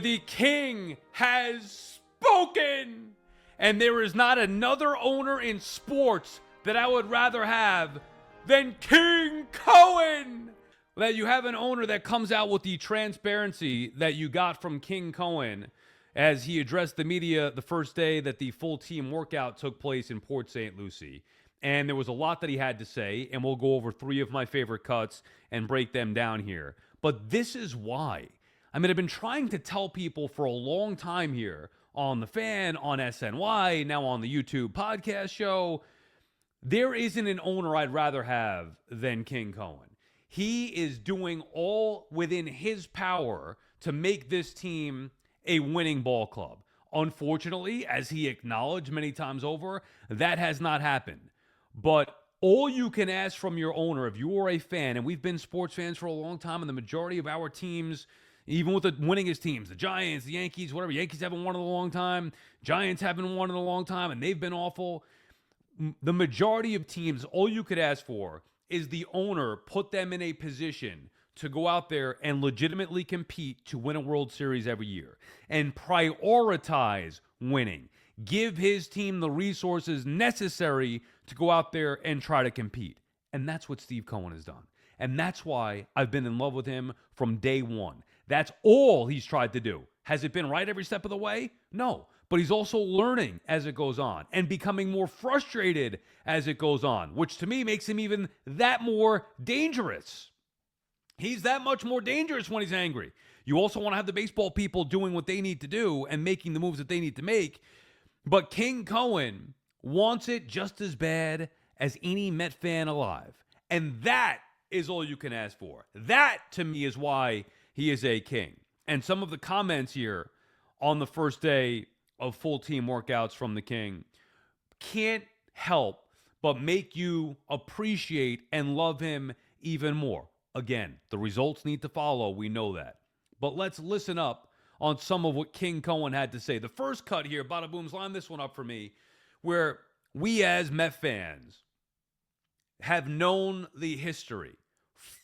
The king has spoken, and there is not another owner in sports that I would rather have than King Cohen. That you have an owner that comes out with the transparency that you got from King Cohen as he addressed the media the first day that the full team workout took place in Port St. Lucie. And there was a lot that he had to say, and we'll go over 3 of my favorite cuts and break them down here. But this is why. I mean, I've been trying to tell people for a long time here on The Fan, on SNY, now on the YouTube podcast show, there isn't an owner I'd rather have than King Cohen. He is doing all within his power to make this team a winning ball club. Unfortunately, as he acknowledged many times over, that has not happened. But all you can ask from your owner, if you are a fan, and we've been sports fans for a long time, and the majority of our teams, even with the winningest teams, the Giants, the Yankees, whatever, Yankees haven't won in a long time, Giants haven't won in a long time, and they've been awful. The majority of teams, all you could ask for is the owner put them in a position to go out there and legitimately compete to win a World Series every year and prioritize winning. Give his team the resources necessary to go out there and try to compete. And that's what Steve Cohen has done. And that's why I've been in love with him from day one. That's all he's tried to do. Has it been right every step of the way? No. But he's also learning as it goes on and becoming more frustrated as it goes on, which to me makes him even that more dangerous. He's that much more dangerous when he's angry. You also want to have the baseball people doing what they need to do and making the moves that they need to make. But King Cohen wants it just as bad as any Met fan alive. And that is all you can ask for. That, to me, is why he is a king. And some of the comments here on the first day of full team workouts from the king can't help but make you appreciate and love him even more. Again, the results need to follow. We know that. But let's listen up on some of what King Cohen had to say. The first cut here, Badabooms, line this one up for me, where we as Met fans have known the history.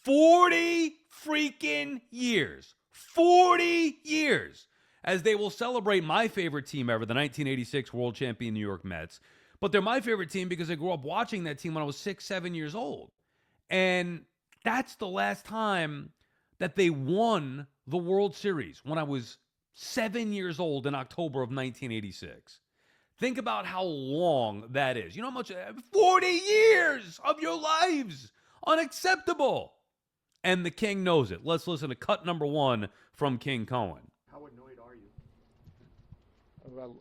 40 freaking years. 40 years. As they will celebrate my favorite team ever, the 1986 World Champion New York Mets. But they're my favorite team because I grew up watching that team when I was 6, 7 years old. And that's the last time that they won the World Series, when I was 7 years old in October of 1986. Think about how long that is. You know how much? 40 years of your lives. Unacceptable. And the king knows it. Let's listen to cut number 1 from King Cohen. How annoyed are you?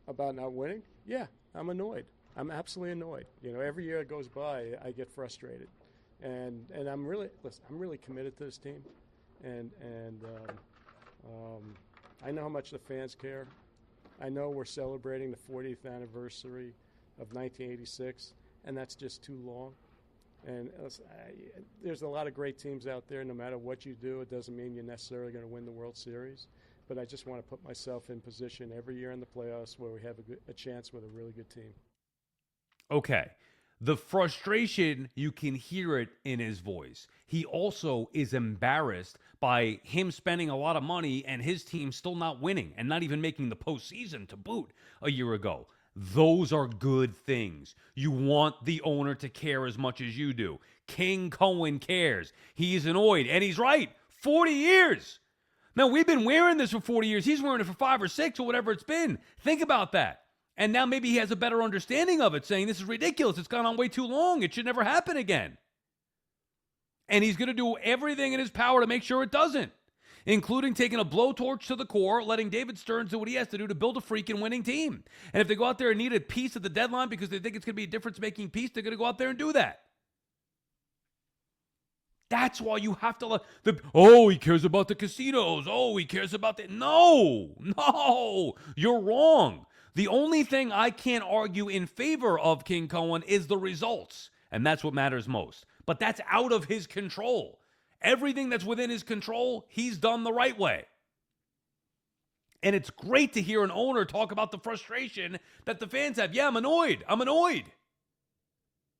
About not winning? Yeah, I'm annoyed. I'm absolutely annoyed. You know, every year that goes by, I get frustrated. And I'm really committed to this team. And I know how much the fans care. I know we're celebrating the 40th anniversary of 1986, and that's just too long. And there's a lot of great teams out there. No matter what you do, it doesn't mean you're necessarily going to win the World Series. But I just want to put myself in position every year in the playoffs where we have a chance with a really good team. Okay. The frustration, you can hear it in his voice. He also is embarrassed by him spending a lot of money and his team still not winning and not even making the postseason to boot a year ago. Those are good things. You want the owner to care as much as you do. King Cohen cares. He's annoyed, and he's right. 40 years. Now, we've been wearing this for 40 years. He's wearing it for 5 or 6 or whatever it's been. Think about that. And now maybe he has a better understanding of it, saying this is ridiculous. It's gone on way too long. It should never happen again. And he's going to do everything in his power to make sure it doesn't, including taking a blowtorch to the core, letting David Stearns do what he has to do to build a freaking winning team. And if they go out there and need a piece at the deadline because they think it's going to be a difference-making piece, they're going to go out there and do that. That's why you have to he cares about the casinos. Oh, he cares about the... No, you're wrong. The only thing I can't argue in favor of King Cohen is the results, and that's what matters most. But that's out of his control. Everything that's within his control, he's done the right way. And it's great to hear an owner talk about the frustration that the fans have. Yeah, I'm annoyed.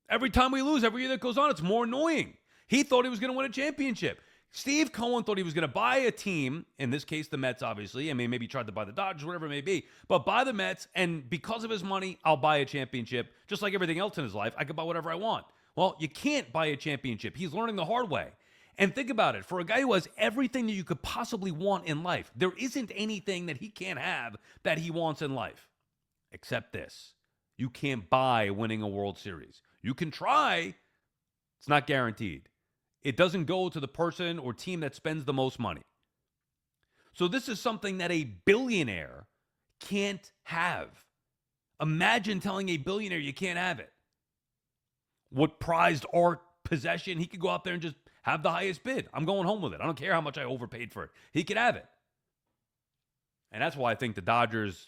Every time we lose, every year that goes on, it's more annoying. He thought he was going to win a championship. Steve Cohen thought he was going to buy a team, in this case, the Mets, obviously. I mean, maybe he tried to buy the Dodgers, whatever it may be, but buy the Mets, and because of his money, I'll buy a championship. Just like everything else in his life, I could buy whatever I want. Well, you can't buy a championship. He's learning the hard way. And think about it. For a guy who has everything that you could possibly want in life, there isn't anything that he can't have that he wants in life. Except this. You can't buy winning a World Series. You can try. It's not guaranteed. It doesn't go to the person or team that spends the most money. So this is something that a billionaire can't have. Imagine telling a billionaire you can't have it. What prized art possession, he could go out there and just have the highest bid. I'm going home with it. I don't care how much I overpaid for it. He could have it. And that's why I think the Dodgers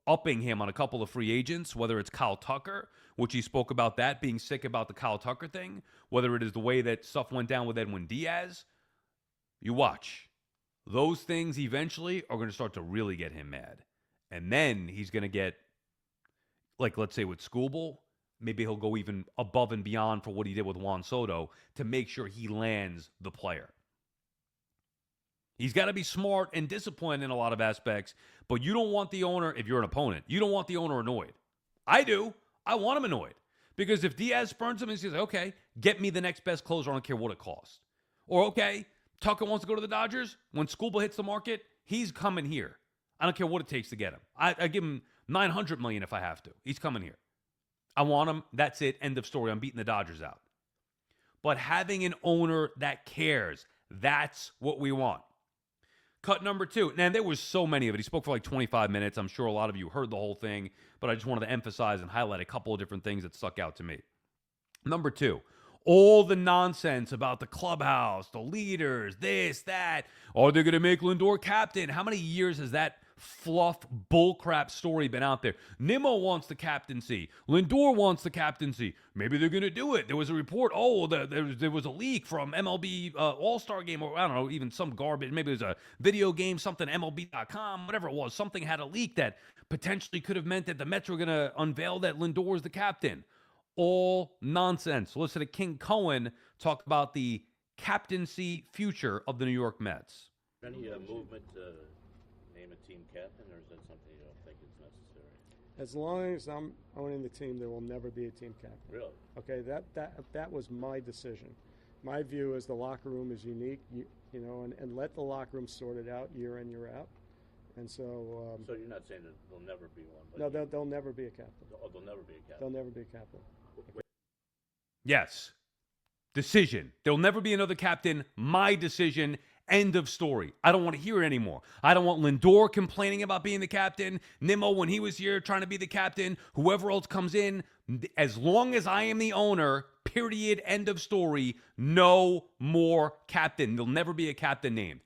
upping him on a couple of free agents, whether it's Kyle Tucker, which he spoke about that, being sick about the Kyle Tucker thing, whether it is the way that stuff went down with Edwin Diaz, you watch. Those things eventually are going to start to really get him mad. And then he's going to get, like, let's say with Skubal, maybe he'll go even above and beyond for what he did with Juan Soto to make sure he lands the player. He's got to be smart and disciplined in a lot of aspects, but you don't want the owner, if you're an opponent, you don't want the owner annoyed. I do. I want him annoyed. Because if Diaz spurns him and says, okay, get me the next best closer, I don't care what it costs. Or, okay, Tucker wants to go to the Dodgers. When Skubal hits the market, he's coming here. I don't care what it takes to get him. I give him $900 million if I have to. He's coming here. I want him. That's it. End of story. I'm beating the Dodgers out. But having an owner that cares, that's what we want. Cut number 2. And there was so many of it. He spoke for like 25 minutes. I'm sure a lot of you heard the whole thing, but I just wanted to emphasize and highlight a couple of different things that stuck out to me. Number 2, all the nonsense about the clubhouse, the leaders, this, that. Are they going to make Lindor captain? How many years has that fluff bullcrap story been out there? Nimmo wants the captaincy. Lindor wants the captaincy. Maybe they're going to do it. There was a report, there was a leak from MLB All-Star Game, or I don't know, even some garbage. Maybe it was a video game, something, MLB.com, whatever it was. Something had a leak that potentially could have meant that the Mets were going to unveil that Lindor is the captain. All nonsense. Listen to King Cohen talk about the captaincy future of the New York Mets. Any movement to name a team captain, or is that something you don't think is necessary? As long as I'm owning the team, there will never be a team captain. Really? Okay, that was my decision. My view is the locker room is unique, and let the locker room sort it out year in, year out. And so... so you're not saying that there'll never be one? But no, there'll never be a captain. Oh, there'll never be a captain. There'll never be a captain. Yes. Decision. There'll never be another captain. My decision. End of story. I don't want to hear it anymore. I don't want Lindor complaining about being the captain. Nimmo, when he was here, trying to be the captain. Whoever else comes in. As long as I am the owner, period, end of story, no more captain. There'll never be a captain named.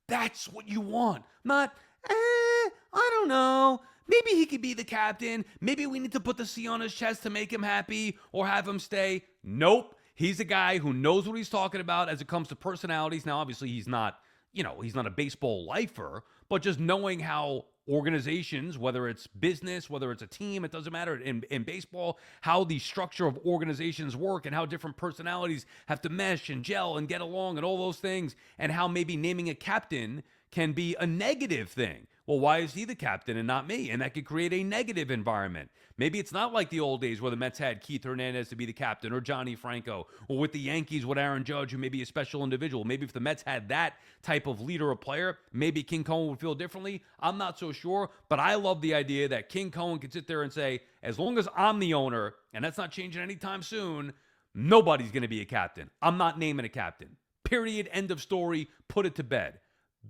That's what you want. Not, I don't know. Maybe he could be the captain. Maybe we need to put the C on his chest to make him happy or have him stay. Nope. He's a guy who knows what he's talking about as it comes to personalities. Now, obviously, he's not a baseball lifer, but just knowing how organizations, whether it's business, whether it's a team, it doesn't matter in baseball, how the structure of organizations work and how different personalities have to mesh and gel and get along and all those things, and how maybe naming a captain can be a negative thing. Well, why is he the captain and not me? And that could create a negative environment. Maybe it's not like the old days where the Mets had Keith Hernandez to be the captain or Johnny Franco, or with the Yankees with Aaron Judge, who may be a special individual. Maybe if the Mets had that type of leader or player, maybe King Cohen would feel differently. I'm not so sure, but I love the idea that King Cohen could sit there and say, as long as I'm the owner, and that's not changing anytime soon, nobody's going to be a captain. I'm not naming a captain. Period. End of story. Put it to bed.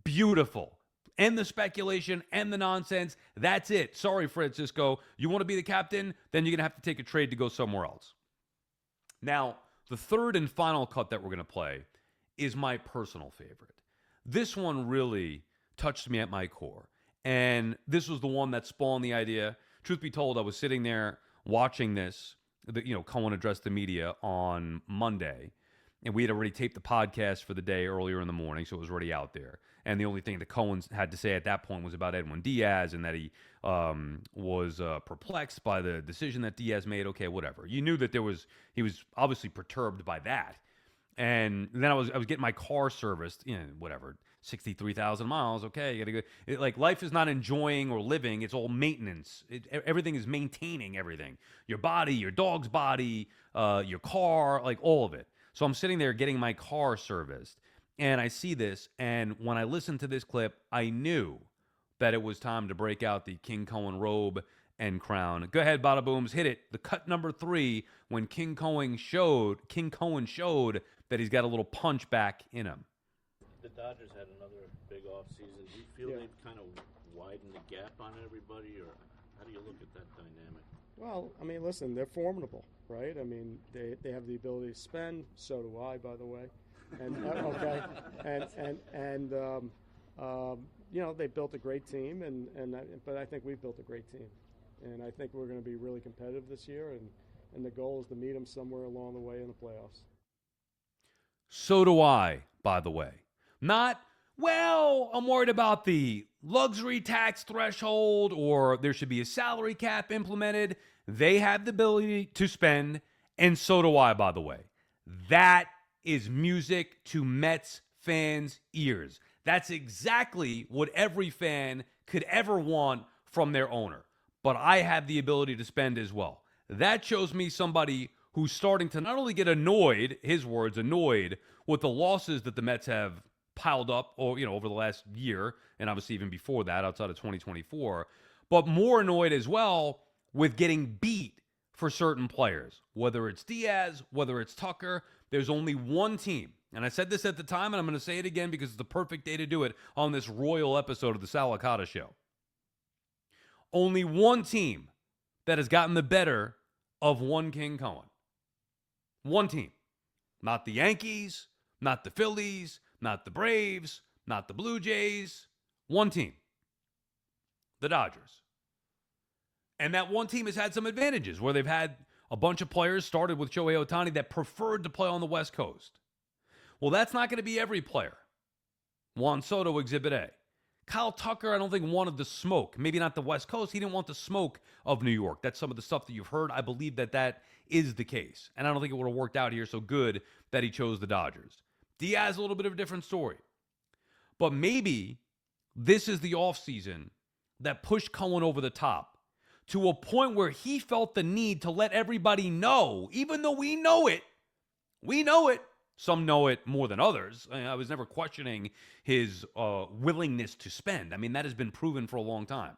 Beautiful. End the speculation, end the nonsense. That's it. Sorry, Francisco. You want to be the captain? Then you're going to have to take a trade to go somewhere else. Now, the third and final cut that we're going to play is my personal favorite. This one really touched me at my core. And this was the one that spawned the idea. Truth be told, I was sitting there watching this. Cohen addressed the media on Monday. And we had already taped the podcast for the day earlier in the morning, so it was already out there. And the only thing that Cohen had to say at that point was about Edwin Diaz and that he was perplexed by the decision that Diaz made. Okay, whatever. You knew that he was obviously perturbed by that. And then I was getting my car serviced, whatever, 63,000 miles. Okay, you gotta go. Like life is not enjoying or living; it's all maintenance. Everything is maintaining everything. Your body, your dog's body, your car, like all of it. So I'm sitting there getting my car serviced, and I see this. And when I listened to this clip, I knew that it was time to break out the King Cohen robe and crown. Go ahead, Badabooms, hit it. The cut number 3 when King Cohen showed that he's got a little punch back in him. The Dodgers had another big offseason. Do you feel they've kind of widened the gap on everybody, or how do you look at that dynamic? Well, I mean, listen, they're formidable, right? I mean, they have the ability to spend. So do I, by the way. And okay, and they built a great team, but I think we've built a great team, and I think we're going to be really competitive this year, and the goal is to meet them somewhere along the way in the playoffs. So do I, by the way. Not, well, I'm worried about the luxury tax threshold or there should be a salary cap implemented. They have the ability to spend, and so do I, by the way. That is music to Mets fans' ears. That's exactly what every fan could ever want from their owner. But I have the ability to spend as well. That shows me somebody who's starting to not only get annoyed, his words, annoyed with the losses that the Mets have piled up over the last year, and obviously even before that, outside of 2024, but more annoyed as well with getting beat for certain players. Whether it's Diaz, whether it's Tucker, there's only one team. And I said this at the time, and I'm going to say it again because it's the perfect day to do it on this royal episode of the Sal Licata Show. Only one team that has gotten the better of one King Cohen. One team. Not the Yankees, not the Phillies, not the Braves, not the Blue Jays. One team. The Dodgers. And that one team has had some advantages where they've had a bunch of players started with Shohei Ohtani that preferred to play on the West Coast. Well, that's not going to be every player. Juan Soto, Exhibit A. Kyle Tucker, I don't think wanted the smoke. Maybe not the West Coast. He didn't want the smoke of New York. That's some of the stuff that you've heard. I believe that is the case. And I don't think it would have worked out here so good that he chose the Dodgers. Diaz, a little bit of a different story. But maybe this is the offseason that pushed Cohen over the top to a point where he felt the need to let everybody know, even though we know it. Some know it more than others. I was never questioning his willingness to spend. I mean, that has been proven for a long time.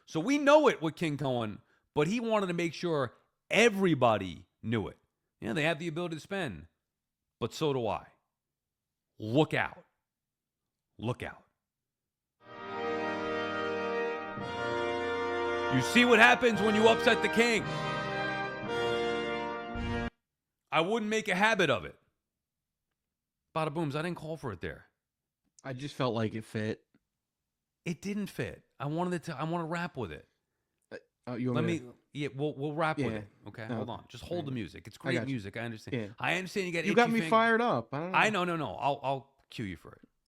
So we know it with King Cohen, but he wanted to make sure everybody knew it. They have the ability to spend, but so do I. Look out. Look out. You see what happens when you upset the king. I wouldn't make a habit of it. Badabooms, I didn't call for it there. I just felt like it fit. It didn't fit. I want to rap with it. You want we'll rap with it. Okay, hold on. Just hold the music. It's great music. I understand. Yeah. I understand you got me fired up. I don't know. I know. I'll cue you for it.